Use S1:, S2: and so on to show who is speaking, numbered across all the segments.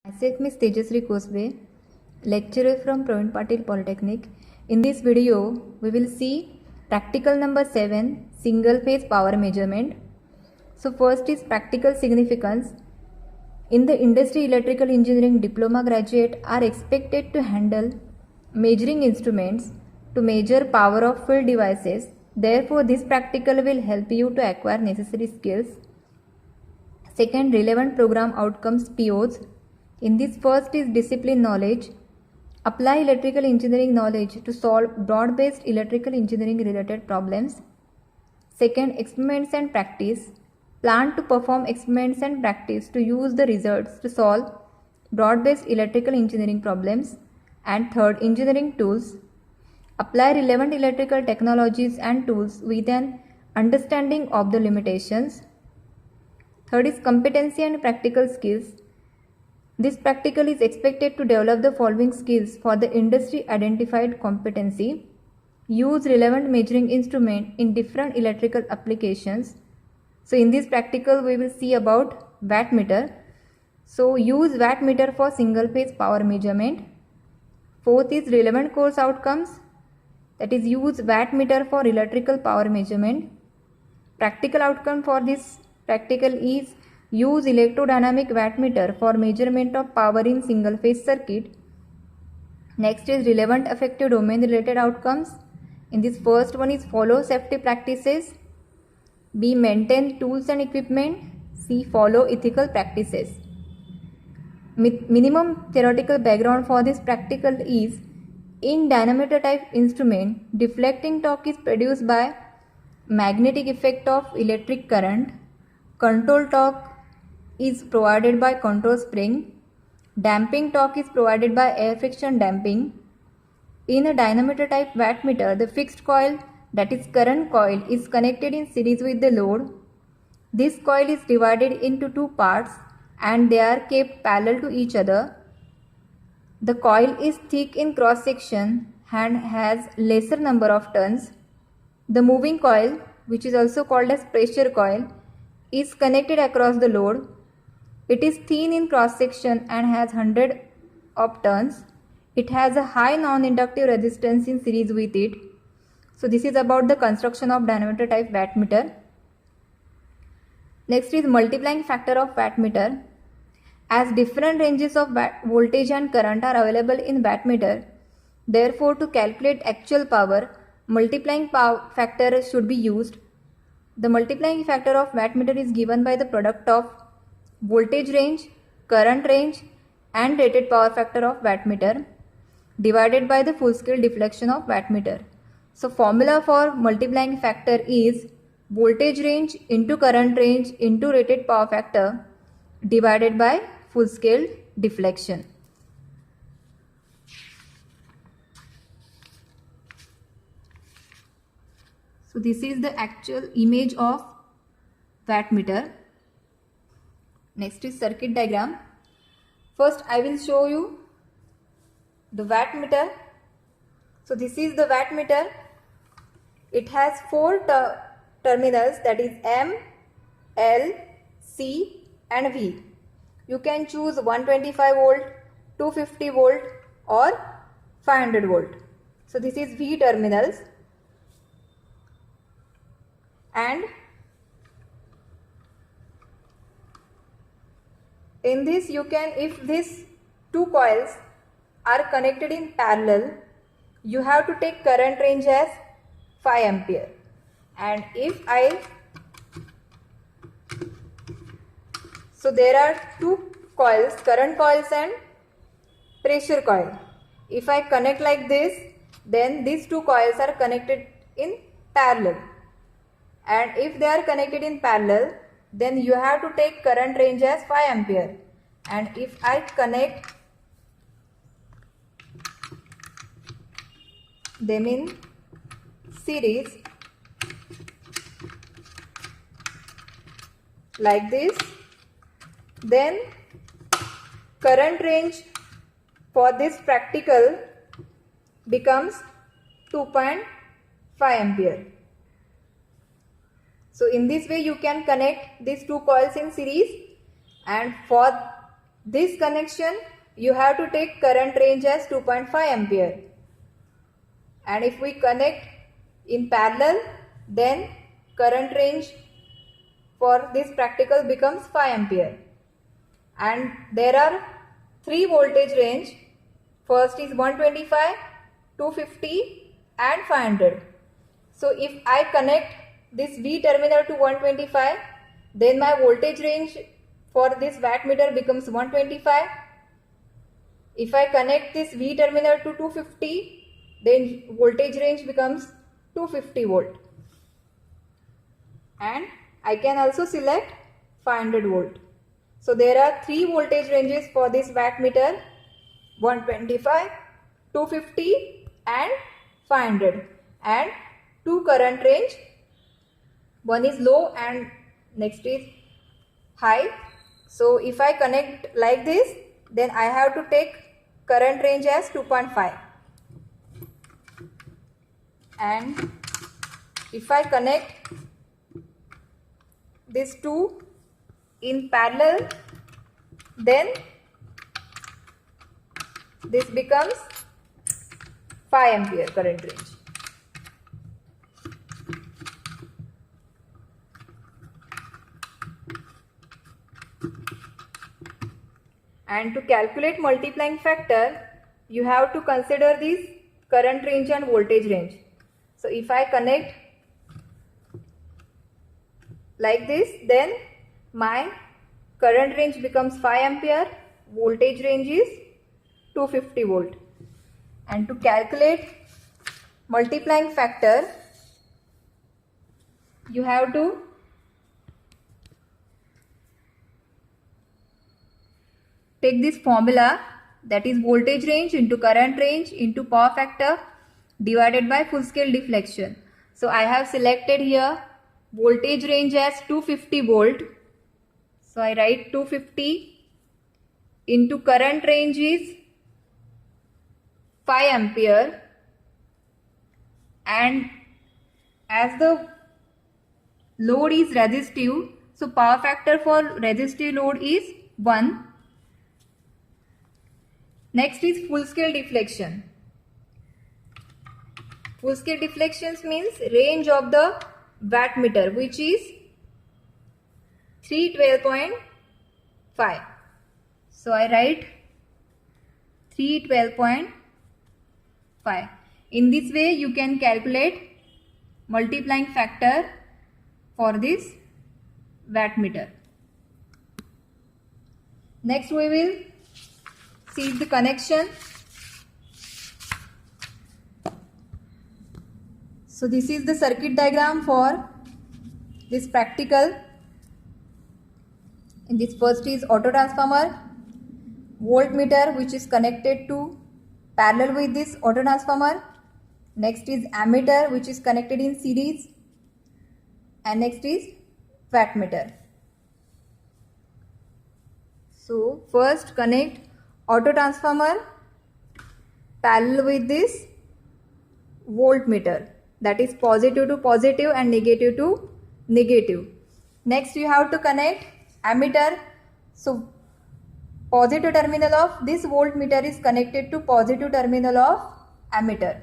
S1: Myself, Miss Tejasri Kosbe, lecturer from Praveen Patil Polytechnic. In this video, we will see practical number 7, single phase power measurement. So first is practical significance. In the industry, electrical engineering diploma graduate are expected to handle measuring instruments to measure power of field devices. Therefore, this practical will help you to acquire necessary skills. Second, relevant program outcomes POs. In this, first is discipline knowledge. Apply electrical engineering knowledge to solve broad-based electrical engineering related problems. Second, experiments and practice. Plan to perform experiments and practice to use the results to solve broad-based electrical engineering problems. And third, engineering tools. Apply relevant electrical technologies and tools with an understanding of the limitations. Third is competency and practical skills. This practical is expected to develop the following skills for the industry identified competency. Use relevant measuring instrument in different electrical applications. So in this practical we will see about wattmeter. So use wattmeter for single phase power measurement. Fourth is relevant course outcomes, that is use wattmeter for electrical power measurement. Practical outcome for this practical is use electrodynamic wattmeter for measurement of power in single phase circuit. Next is relevant affective domain related outcomes. In this first one is follow safety practices. B. Maintain tools and equipment. C. Follow ethical practices. Minimum theoretical background for this practical is in dynamometer type instrument, deflecting torque is produced by magnetic effect of electric current. Control torque is provided by control spring. Damping torque is provided by air friction damping. In a dynamometer type wattmeter, the fixed coil, that is current coil, is connected in series with the load. This coil is divided into two parts and they are kept parallel to each other. The coil is thick in cross section and has lesser number of turns. The moving coil, which is also called as pressure coil, is connected across the load. It is thin in cross section and has 100 of turns. It has a high non-inductive resistance in series with it. So this is about the construction of dynamometer type wattmeter. Next is multiplying factor of wattmeter. As different ranges of voltage and current are available in wattmeter, therefore to calculate actual power, multiplying power factor should be used. The multiplying factor of wattmeter is given by the product of voltage range, current range and rated power factor of wattmeter divided by the full scale deflection of wattmeter. So formula for multiplying factor is voltage range into current range into rated power factor divided by full scale deflection. So this is the actual image of wattmeter. Next is circuit diagram. First I will show you the wattmeter. So this is the wattmeter. It has four terminals, that is M, L, C and V. You can choose 125 volt, 250 volt or 500 volt. So this is V terminals. And in this you can, if these two coils are connected in parallel, you have to take current range as 5 ampere. And if so there are two coils, current coils and pressure coil. If I connect like this, then these two coils are connected in parallel. And if they are connected in parallel, then you have to take current range as 5 ampere. And if I connect them in series like this, then current range for this practical becomes 2.5 ampere. So in this way you can connect these two coils in series, and for this connection you have to take current range as 2.5 ampere, and if we connect in parallel, then current range for this practical becomes 5 ampere. And there are 3 voltage range. First is 125, 250 and 500. So if I connect this V terminal to 125, then my voltage range for this wattmeter becomes 125. If I connect this V terminal to 250, then voltage range becomes 250 volt. And I can also select 500 volt. So there are 3 voltage ranges for this wattmeter: 125, 250 and 500, and 2 current range. One is low and next is high. So if I connect like this, then I have to take current range as 2.5. And if I connect these two in parallel, then this becomes 5 ampere current range. And to calculate multiplying factor, you have to consider this current range and voltage range. So if I connect like this, then my current range becomes 5 ampere, voltage range is 250 volt. And to calculate multiplying factor, you have to take this formula, that is voltage range into current range into power factor divided by full scale deflection. So I have selected here voltage range as 250 volt. So I write 250 into current range is 5 ampere, and as the load is resistive, so power factor for resistive load is 1. Next is full scale deflection. Full scale deflections means range of the wattmeter, which is 312.5. So I write 312.5. In this way you can calculate multiplying factor for this wattmeter. Next we will see the connection. So this is the circuit diagram for this practical. In this first is auto transformer, voltmeter which is connected to parallel with this auto transformer. Next is ammeter which is connected in series, and next is wattmeter. So first connect auto transformer parallel with this voltmeter, that is positive to positive and negative to negative. Next you have to connect ammeter. So positive terminal of this voltmeter is connected to positive terminal of ammeter.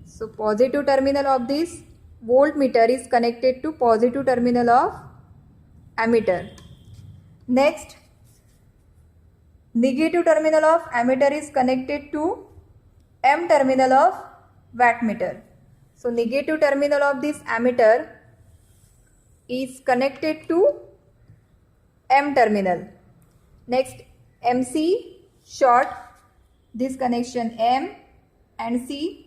S1: So positive terminal of this voltmeter is connected to positive terminal of ammeter. Next, negative terminal of ammeter is connected to M terminal of wattmeter. So negative terminal of this ammeter is connected to M terminal. Next, MC short this connection M and C.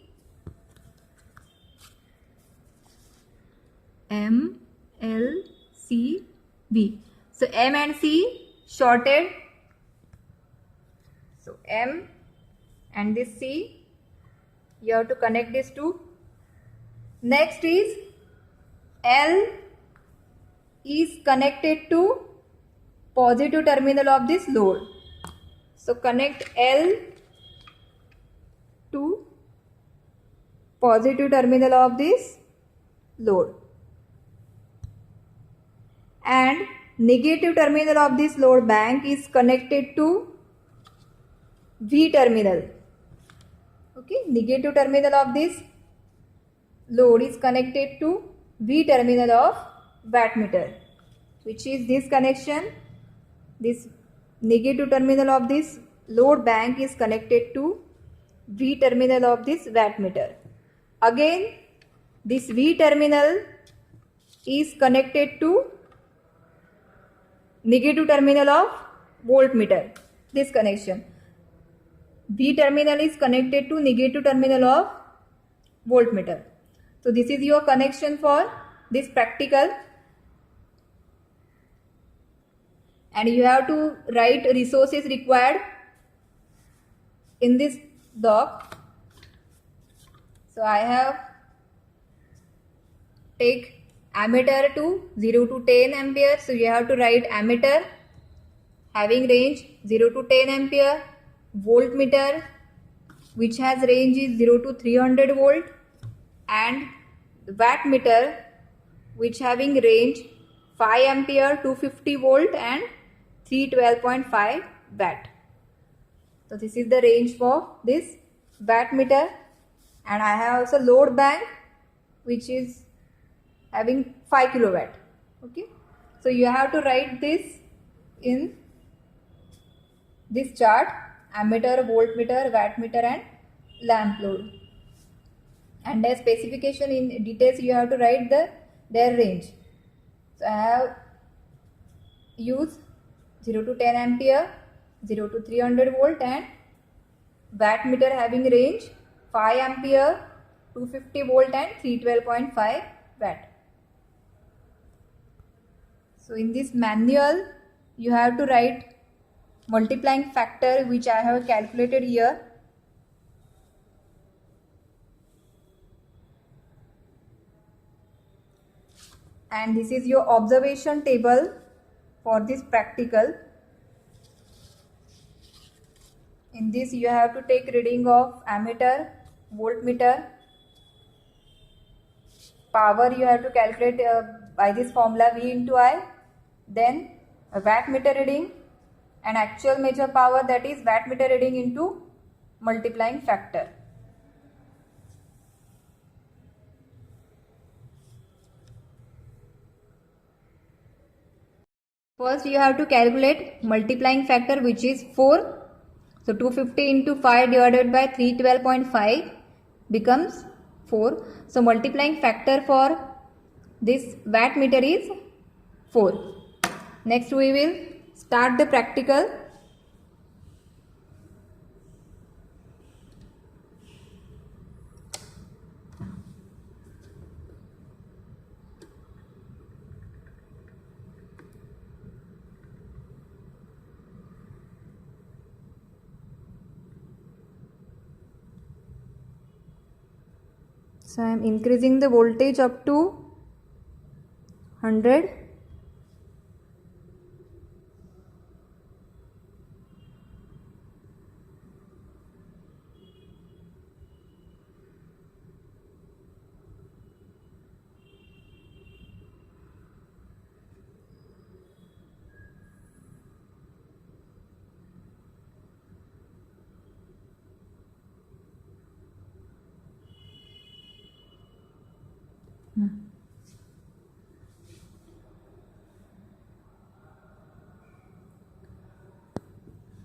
S1: M, L, C, V. So M and C shorted. So M and this C, you have to connect these two. Next is L is connected to positive terminal of this load. So connect L to positive terminal of this load. And negative terminal of this load bank is connected to V terminal. Okay, negative terminal of this load is connected to V terminal of wattmeter, which is this connection. This negative terminal of this load bank is connected to V terminal of this wattmeter. Again, this V terminal is connected to negative terminal of voltmeter. This connection. V terminal is connected to negative terminal of voltmeter. So this is your connection for this practical, and you have to write resources required in this doc. So I have take ammeter to 0 to 10 ampere. So you have to write ammeter having range 0 to 10 ampere, voltmeter which has range is 0 to 300 volt, and wattmeter which having range 5 ampere, 250 volt and 312.5 watt. So this is the range for this wattmeter. And I have also load bank which is having 5 kilowatt. Okay, so you have to write this in this chart: ammeter, voltmeter, wattmeter and lamp load. And their specification in details you have to write their range. So I have used 0 to 10 ampere, 0 to 300 volt and wattmeter having range 5 ampere, 250 volt and 312.5 watt. So in this manual you have to write multiplying factor which I have calculated here. And this is your observation table for this practical. In this you have to take reading of ammeter, voltmeter, power you have to calculate by this formula V into I, then a wattmeter reading and actual measure power, that is wattmeter reading into multiplying factor. First you have to calculate multiplying factor which is 4. So 250 into 5 divided by 312.5 becomes 4. So multiplying factor for this wattmeter is 4. Next we will start the practical. So I am increasing the voltage up to 100.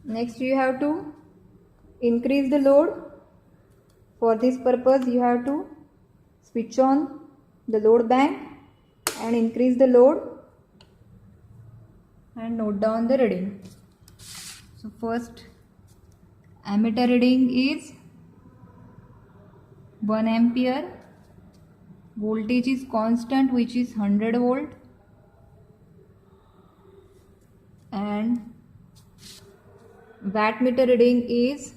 S1: Next you have to increase the load. For this purpose you have to switch on the load bank and increase the load and note down the reading. So first ammeter reading is 1 ampere, voltage is constant which is 100 volt, and wattmeter reading is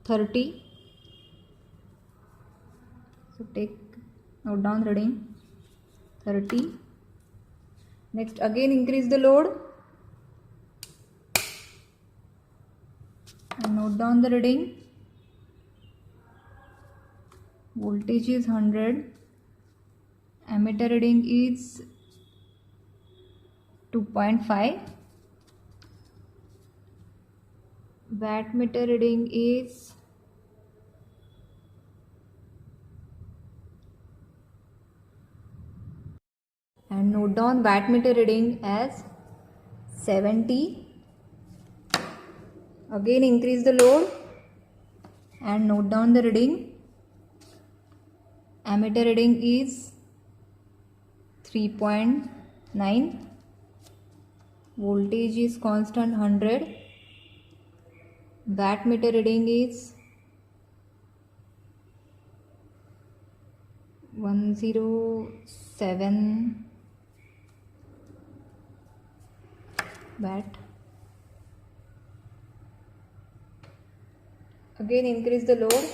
S1: 30. So note down reading 30. Next again increase the load and note down the reading. Voltage is 100 Ammeter reading is 2.5. Wattmeter reading is 70. And note down wattmeter reading as 70. Again increase the load and note down the reading. Ammeter reading is 3.9. Voltage is constant 100. Wattmeter reading is 107 watt. Again increase the load.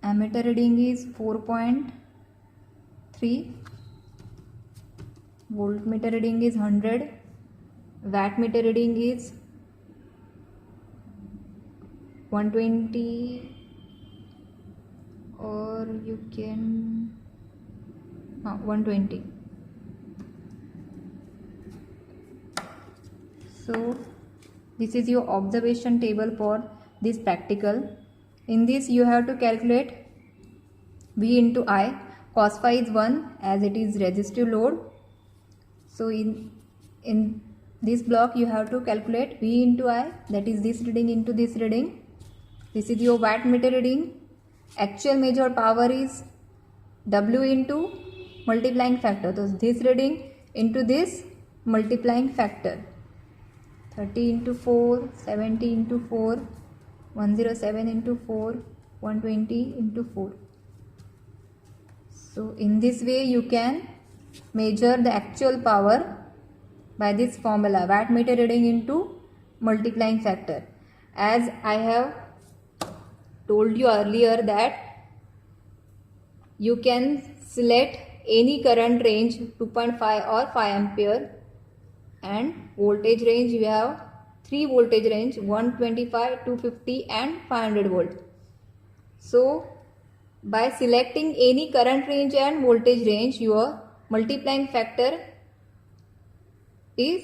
S1: Ammeter reading is 4.3. Voltmeter reading is 100. Wattmeter reading is 120, or you can 120. So this is your observation table for this practical. In this you have to calculate V into I. Cos phi is 1 as it is resistive load. So in this block you have to calculate V into I, that is this reading into this reading. This is your wattmeter reading. Actual measured power is W into multiplying factor. So this reading into this multiplying factor. 30 into 4, 70 into 4, 107 into 4, 120 into 4. So in this way you can measure the actual power by this formula, wattmeter reading into multiplying factor. As I have told you earlier that you can select any current range 2.5 or 5 ampere, and voltage range you have 3 voltage range, 125, 250 and 500 volt. So by selecting any current range and voltage range, your multiplying factor is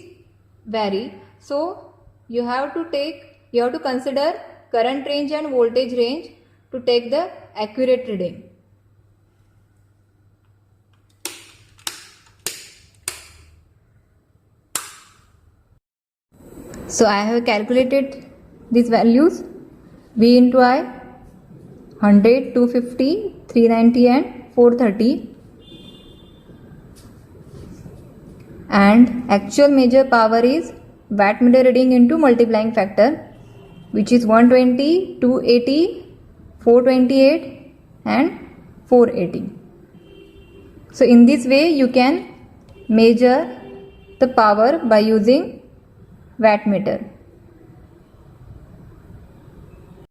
S1: vary. So you have to consider current range and voltage range to take the accurate reading. So I have calculated these values: V into I 100, 250, 390 and 430. And actual measure power is wattmeter reading into multiplying factor, which is 120, 280, 428 and 480. So in this way you can measure the power by using wattmeter.